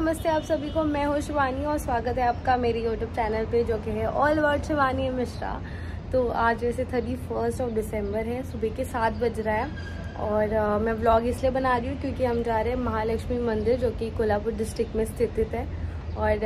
नमस्ते आप सभी को। मैं हूँ शिवानी और स्वागत है आपका मेरे यूट्यूब चैनल पे जो कि है ऑल अबाउट शिवानी मिश्रा। तो आज वैसे 31 दिसंबर है, सुबह के 7 बज रहा है और मैं व्लॉग इसलिए बना रही हूँ क्योंकि हम जा रहे हैं महालक्ष्मी मंदिर जो कि कोल्हापुर डिस्ट्रिक्ट में स्थित है। और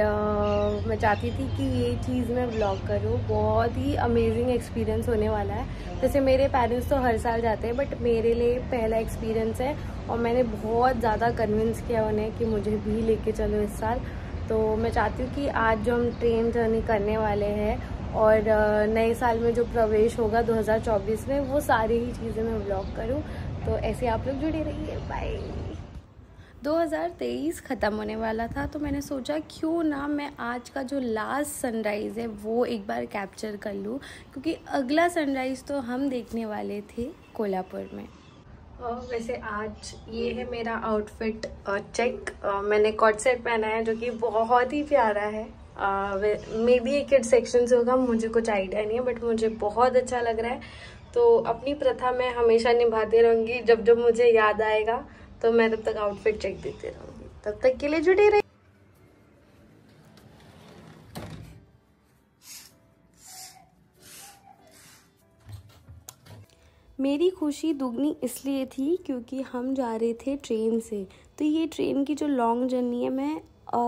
मैं चाहती थी कि ये चीज़ मैं व्लॉग करूँ। बहुत ही अमेजिंग एक्सपीरियंस होने वाला है। जैसे मेरे पेरेंट्स तो हर साल जाते हैं बट मेरे लिए पहला एक्सपीरियंस है और मैंने बहुत ज़्यादा कन्विंस किया उन्हें कि मुझे भी लेके चलो इस साल। तो मैं चाहती हूँ कि आज जो हम ट्रेन जर्नी करने वाले हैं और नए साल में जो प्रवेश होगा 2024 में, वो सारी ही चीज़ें मैं व्लॉग करूँ। तो ऐसे आप लोग जुड़े रहिए। बाय। 2023 ख़त्म होने वाला था तो मैंने सोचा क्यों ना मैं आज का जो लास्ट सनराइज़ है वो एक बार कैप्चर कर लूँ, क्योंकि अगला सनराइज़ तो हम देखने वाले थे कोल्हापुर में। वैसे आज ये है मेरा आउटफिट चेक। मैंने कॉट सेट पहना है जो कि बहुत ही प्यारा है। मे बी एक किड सेक्शन से होगा, मुझे कुछ आइडिया नहीं है बट मुझे बहुत अच्छा लग रहा है। तो अपनी प्रथा मैं हमेशा निभाती रहूँगी, जब जब मुझे याद आएगा तो मैं तब तक आउटफिट चेक देती रहूँगी। तब तक के लिए जुड़े रहिए। मेरी खुशी दुगनी इसलिए थी क्योंकि हम जा रहे थे ट्रेन से। तो ये ट्रेन की जो लॉन्ग जर्नी है मैं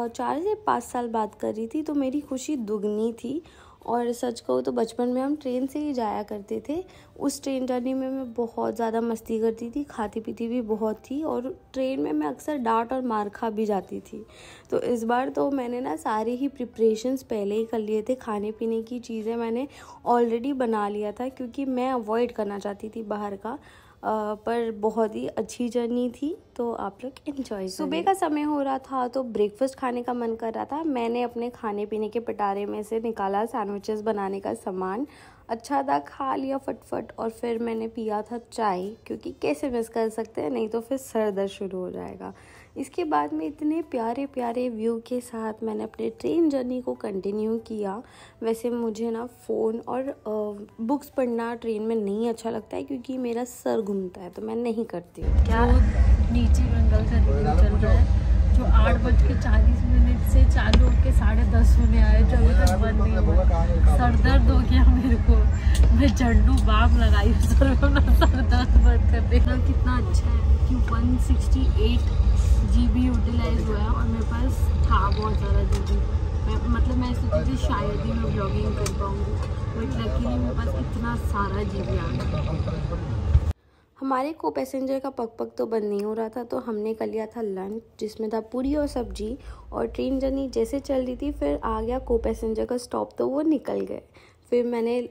4 से 5 साल बाद कर रही थी, तो मेरी खुशी दुगनी थी। और सच कहूँ तो बचपन में हम ट्रेन से ही जाया करते थे। उस ट्रेन जर्नी में मैं बहुत ज़्यादा मस्ती करती थी, खाती पीती भी बहुत थी और ट्रेन में मैं अक्सर डांट और मार खा भी जाती थी। तो इस बार तो मैंने ना सारे ही प्रिपरेशंस पहले ही कर लिए थे। खाने पीने की चीज़ें मैंने ऑलरेडी बना लिया था क्योंकि मैं अवॉइड करना चाहती थी बाहर का। पर बहुत ही अच्छी जर्नी थी, तो आप लोग एंजॉय। सुबह का समय हो रहा था तो ब्रेकफास्ट खाने का मन कर रहा था। मैंने अपने खाने पीने के पिटारे में से निकाला सैंडविचेस बनाने का सामान। अच्छा था, खा लिया फटफट और फिर मैंने पिया था चाय, क्योंकि कैसे मिस कर सकते हैं, नहीं तो फिर सर दर्द शुरू हो जाएगा। इसके बाद में इतने प्यारे प्यारे व्यू के साथ मैंने अपने ट्रेन जर्नी को कंटिन्यू किया। वैसे मुझे ना फ़ोन और बुक्स पढ़ना ट्रेन में नहीं अच्छा लगता है क्योंकि मेरा सर घूमता है, तो मैं नहीं करती हूँ। क्या नीचे मंगल का रिव्यू चल रहा है जो 8:40 से चालू होकर 10:30 होने आया, जो अभी तक बंद नहीं हुआ। सर दर्द हो गया मेरे को। मैं झंडू बाम लगाई सर दर्द बंद कर देना। कितना अच्छा है कि 168 GB यूटिलाइज हुआ है और मेरे पास था बहुत ज़्यादा GB। मैं सोची थी शायद ही मैं ब्लॉगिंग कर पाऊँगी, बट लकीली मेरे पास इतना सारा GB आ गया। हमारे को पैसेंजर का पक तो बंद नहीं हो रहा था, तो हमने कर लिया था लंच जिसमें था पूरी और सब्जी। और ट्रेन जर्नी जैसे चल रही थी फिर आ गया को पैसेंजर का स्टॉप, तो वो निकल गए। फिर मैंने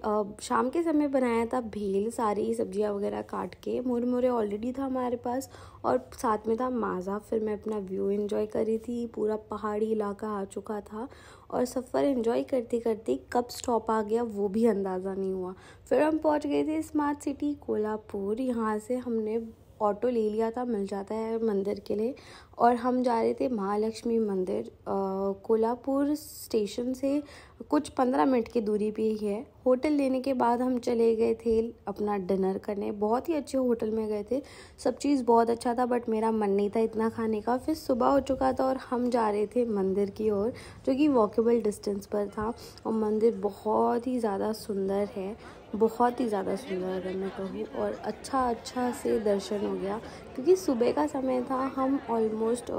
शाम के समय बनाया था भेल, सारी सब्जियां वगैरह काट के। मुरमुरे ऑलरेडी था हमारे पास और साथ में था माज़ा। फिर मैं अपना व्यू एंजॉय कर रही थी। पूरा पहाड़ी इलाका आ चुका था और सफ़र एंजॉय करते करते कब स्टॉप आ गया वो भी अंदाज़ा नहीं हुआ। फिर हम पहुंच गए थे स्मार्ट सिटी कोल्हापुर। यहाँ से हमने ऑटो ले लिया था, मिल जाता है मंदिर के लिए, और हम जा रहे थे महालक्ष्मी मंदिर। कोल्हापुर स्टेशन से कुछ 15 मिनट की दूरी पे ही है। होटल लेने के बाद हम चले गए थे अपना डिनर करने। बहुत ही अच्छे होटल में गए थे, सब चीज़ बहुत अच्छा था बट मेरा मन नहीं था इतना खाने का। फिर सुबह हो चुका था और हम जा रहे थे मंदिर की ओर जो कि वॉकेबल डिस्टेंस पर था। और मंदिर बहुत ही ज़्यादा सुंदर है, बहुत ही ज़्यादा सुंदर अगर मैं कहूँ। और अच्छा से दर्शन हो गया क्योंकि सुबह का समय था। हम ऑलमोस्ट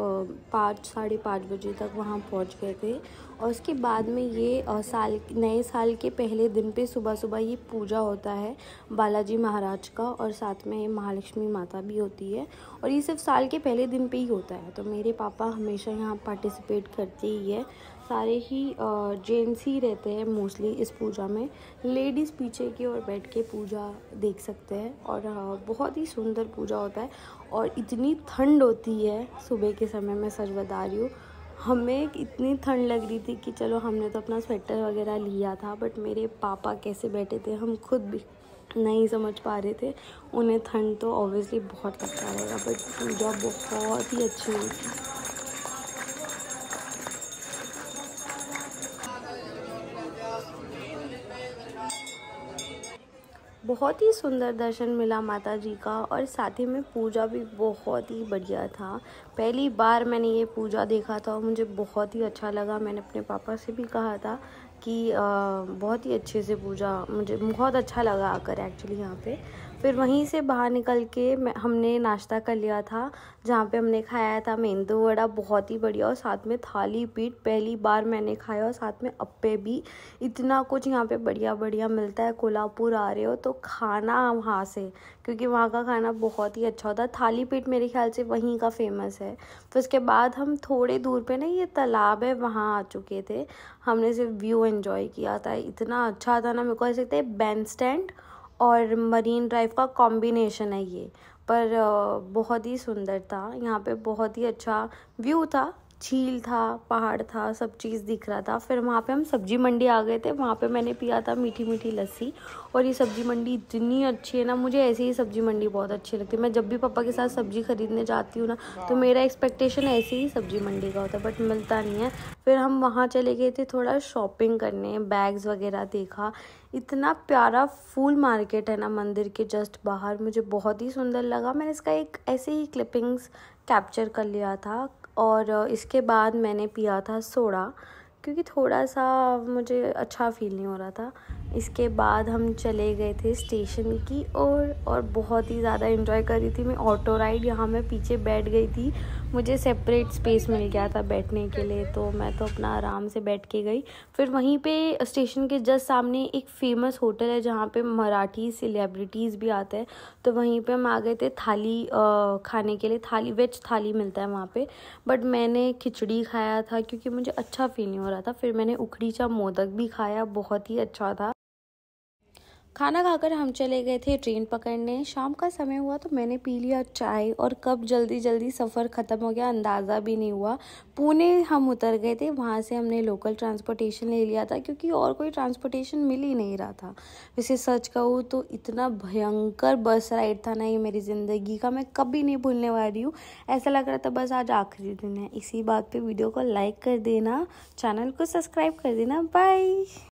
5 साढ़े 5 बजे तक वहाँ पहुँच गए थे। और उसके बाद में ये नए साल के पहले दिन पे सुबह सुबह ये पूजा होता है बालाजी महाराज का, और साथ में महालक्ष्मी माता भी होती है। और ये सिर्फ साल के पहले दिन पे ही होता है, तो मेरे पापा हमेशा यहाँ पार्टिसिपेट करते ही है। सारे ही जेंट्स ही रहते हैं मोस्टली इस पूजा में। लेडीज़ पीछे की ओर बैठ के पूजा देख सकते हैं और बहुत ही सुंदर पूजा होता है। और इतनी ठंड होती है सुबह के समय, मैं सच बता रही हूँ। हमें इतनी ठंड लग रही थी कि चलो हमने तो अपना स्वेटर वगैरह लिया था, बट मेरे पापा कैसे बैठे थे हम खुद भी नहीं समझ पा रहे थे। उन्हें ठंड तो ऑब्वियसली बहुत लगता रहेगा, बट पूजा बहुत ही अच्छी हुई थी। बहुत ही सुंदर दर्शन मिला माता जी का और साथ ही में पूजा भी बहुत ही बढ़िया था। पहली बार मैंने ये पूजा देखा था और मुझे बहुत ही अच्छा लगा। मैंने अपने पापा से भी कहा था कि बहुत ही अच्छे से पूजा, मुझे बहुत अच्छा लगा आकर एक्चुअली यहाँ पे। फिर वहीं से बाहर निकल के हमने नाश्ता कर लिया था, जहाँ पे हमने खाया था मेंदू वड़ा, बहुत ही बढ़िया, और साथ में थाली पीठ पहली बार मैंने खाया, और साथ में अप्पे भी। इतना कुछ यहाँ पे बढ़िया बढ़िया मिलता है। कोल्हापुर आ रहे हो तो खाना वहाँ से, क्योंकि वहाँ का खाना बहुत ही अच्छा होता है। थाली पीठ मेरे ख्याल से वहीं का फेमस है। फिर उसके बाद हम थोड़े दूर पे ना ये तालाब है, वहाँ आ चुके थे। हमने सिर्फ व्यू एंजॉय किया था, इतना अच्छा था ना। मेरे को ऐसे लगता है बैंड स्टैंड और मरीन ड्राइव का कॉम्बिनेशन है ये, पर बहुत ही सुंदर था। यहाँ पे बहुत ही अच्छा व्यू था, झील था, पहाड़ था, सब चीज़ दिख रहा था। फिर वहाँ पे हम सब्जी मंडी आ गए थे, वहाँ पे मैंने पिया था मीठी मीठी लस्सी। और ये सब्जी मंडी इतनी अच्छी है ना, मुझे ऐसे ही सब्जी मंडी बहुत अच्छी लगती है। मैं जब भी पापा के साथ सब्जी खरीदने जाती हूँ ना, तो मेरा एक्सपेक्टेशन ऐसे ही सब्जी मंडी का होता है, बट मिलता नहीं है। फिर हम वहाँ चले गए थे थोड़ा शॉपिंग करने, बैग्स वगैरह देखा। इतना प्यारा फूल मार्केट है ना मंदिर के जस्ट बाहर, मुझे बहुत ही सुंदर लगा। मैंने इसका एक ऐसे ही क्लिपिंग्स कैप्चर कर लिया था। और इसके बाद मैंने पिया था सोडा, क्योंकि थोड़ा सा मुझे अच्छा फील नहीं हो रहा था। इसके बाद हम चले गए थे स्टेशन की ओर, और बहुत ही ज़्यादा एंजॉय कर रही थी मैं ऑटो राइड। यहाँ मैं पीछे बैठ गई थी, मुझे सेपरेट स्पेस मिल गया था बैठने के लिए, तो मैं तो अपना आराम से बैठ के गई। फिर वहीं पे स्टेशन के जस्ट सामने एक फ़ेमस होटल है, जहाँ पे मराठी सेलिब्रिटीज़ भी आते हैं, तो वहीं पे हम आ गए थे थाली खाने के लिए। थाली, वेज थाली मिलता है वहाँ पे, बट मैंने खिचड़ी खाया था क्योंकि मुझे अच्छा फील नहीं हो रहा था। फिर मैंने उखड़ीचा मोदक भी खाया, बहुत ही अच्छा था। खाना खाकर हम चले गए थे ट्रेन पकड़ने। शाम का समय हुआ तो मैंने पी लिया चाय, और कब जल्दी जल्दी सफ़र ख़त्म हो गया अंदाज़ा भी नहीं हुआ। पुणे हम उतर गए थे, वहाँ से हमने लोकल ट्रांसपोर्टेशन ले लिया था, क्योंकि और कोई ट्रांसपोर्टेशन मिल ही नहीं रहा था। वैसे सच कहूँ तो इतना भयंकर बस राइड था ना, ये मेरी ज़िंदगी का मैं कभी नहीं भूलने वाली हूँ। ऐसा लग रहा था बस आज आखिरी दिन है। इसी बात पर वीडियो को लाइक कर देना, चैनल को सब्सक्राइब कर देना। बाय।